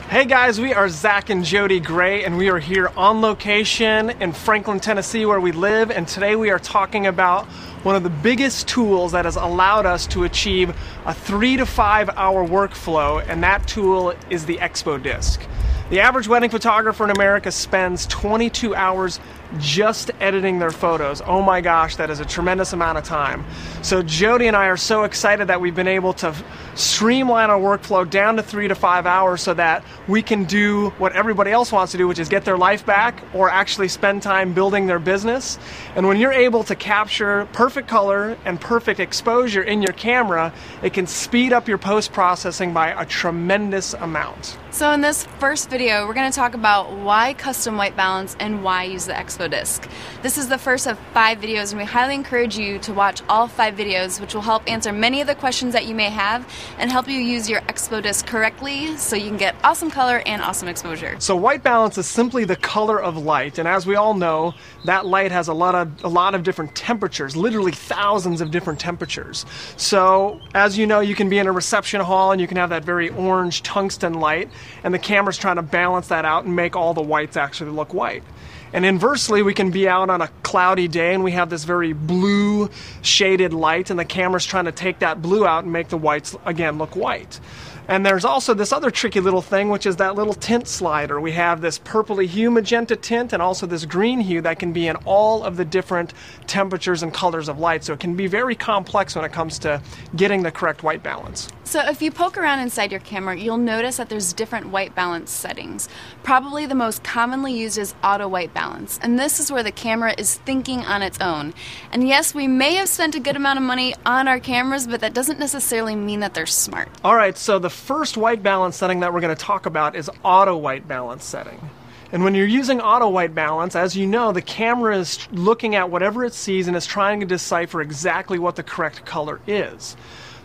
Hey guys, we are Zach and Jody Gray, and we are here on location in Franklin, Tennessee, where we live. And today we are talking about one of the biggest tools that has allowed us to achieve a 3 to 5 hour workflow, and that tool is the Expo Disc. The average wedding photographer in America spends 22 hours just editing their photos. Oh my gosh, that is a tremendous amount of time. So Jody and I are so excited that we've been able to streamline our workflow down to 3 to 5 hours so that we can do what everybody else wants to do, which is get their life back or actually spend time building their business. And when you're able to capture perfect color and perfect exposure in your camera, it can speed up your post-processing by a tremendous amount. So in this first video, we're going to talk about why custom white balance and why use the Expo Disc. This is the first of 5 videos, and we highly encourage you to watch all 5 videos, which will help answer many of the questions that you may have and help you use your Expo Disc correctly so you can get awesome color and awesome exposure. So white balance is simply the color of light, and as we all know, that light has a lot of different temperatures, literally thousands of different temperatures. So as you know, you can be in a reception hall and you can have that very orange tungsten light, and the camera's trying to balance that out and make all the whites actually look white. And inversely, we can be out on a cloudy day and we have this very blue shaded light, and the camera's trying to take that blue out and make the whites again look white. And there's also this other tricky little thing, which is that little tint slider. We have this purpley hue magenta tint and also this green hue that can be in all of the different temperatures and colors of light. So it can be very complex when it comes to getting the correct white balance. So if you poke around inside your camera, you'll notice that there's different white balance settings. Probably the most commonly used is auto white balance, and this is where the camera is thinking on its own. And yes, we may have spent a good amount of money on our cameras, but that doesn't necessarily mean that they're smart. Alright, so the first white balance setting that we're going to talk about is auto white balance setting. And when you're using auto white balance, as you know, the camera is looking at whatever it sees and is trying to decipher exactly what the correct color is.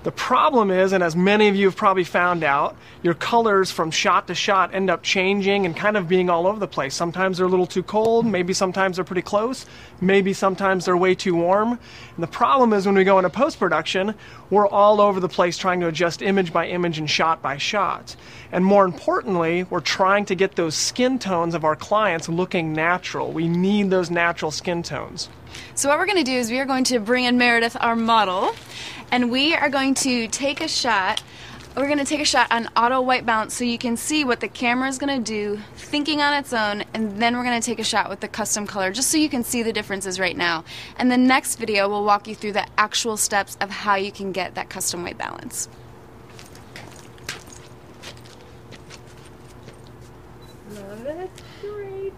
The problem is, and as many of you have probably found out, your colors from shot to shot end up changing and kind of being all over the place. Sometimes they're a little too cold, maybe sometimes they're pretty close, maybe sometimes they're way too warm. And the problem is when we go into post-production, we're all over the place trying to adjust image by image and shot by shot. And more importantly, we're trying to get those skin tones of our clients looking natural. We need those natural skin tones. So what we're going to do is we are going to bring in Meredith, our model, and we are going to take a shot. We're going to take a shot on auto white balance so you can see what the camera is going to do, thinking on its own, and then we're going to take a shot with the custom color just so you can see the differences right now. And the next video will walk you through the actual steps of how you can get that custom white balance. Love it. Great.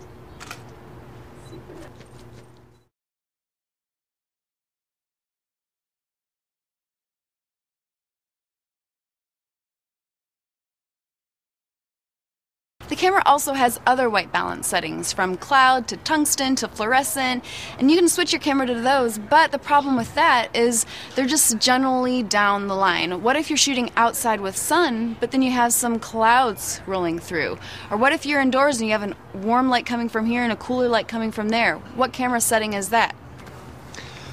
The camera also has other white balance settings, from cloud to tungsten to fluorescent, and you can switch your camera to those, but the problem with that is they're just generally down the line. What if you're shooting outside with sun, but then you have some clouds rolling through? Or what if you're indoors and you have a warm light coming from here and a cooler light coming from there? What camera setting is that?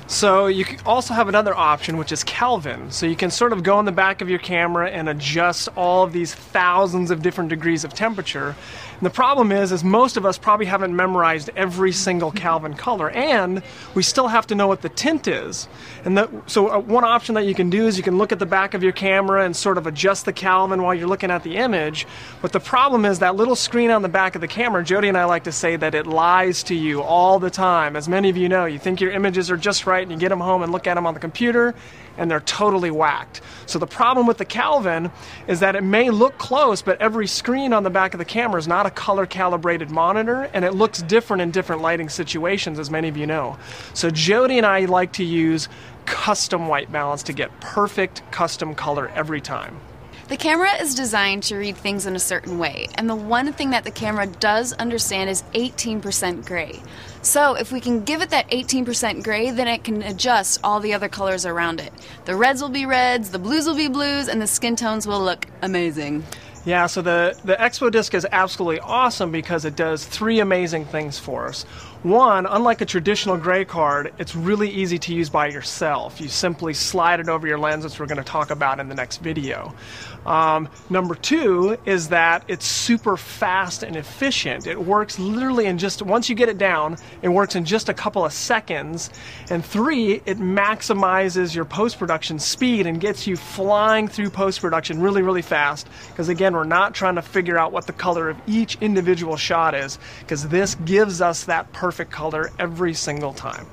So you can also have another option, which is Kelvin. So you can sort of go in the back of your camera and adjust all of these thousands of different degrees of temperature. And the problem is most of us probably haven't memorized every single Kelvin color, and we still have to know what the tint is. And so one option that you can do is you can look at the back of your camera and sort of adjust the Kelvin while you're looking at the image. But the problem is that little screen on the back of the camera, Jody and I like to say that it lies to you all the time. As many of you know, you think your images are just right, and you get them home and look at them on the computer, and they're totally whacked. So the problem with the Kelvin is that it may look close, but every screen on the back of the camera is not a color calibrated monitor, and it looks different in different lighting situations, as many of you know. So Jody and I like to use custom white balance to get perfect custom color every time. The camera is designed to read things in a certain way, and the one thing that the camera does understand is 18% gray. So if we can give it that 18% gray, then it can adjust all the other colors around it. The reds will be reds, the blues will be blues, and the skin tones will look amazing. Yeah, so the Expo Disc is absolutely awesome because it does 3 amazing things for us. One, unlike a traditional gray card, it's really easy to use by yourself. You simply slide it over your lens, which we're going to talk about in the next video. Number two is that it's super fast and efficient. It works literally in just, once you get it down, it works in just a couple of seconds. And three, it maximizes your post-production speed and gets you flying through post-production really, really fast. Because again, we're not trying to figure out what the color of each individual shot is, because this gives us that perfect color every single time.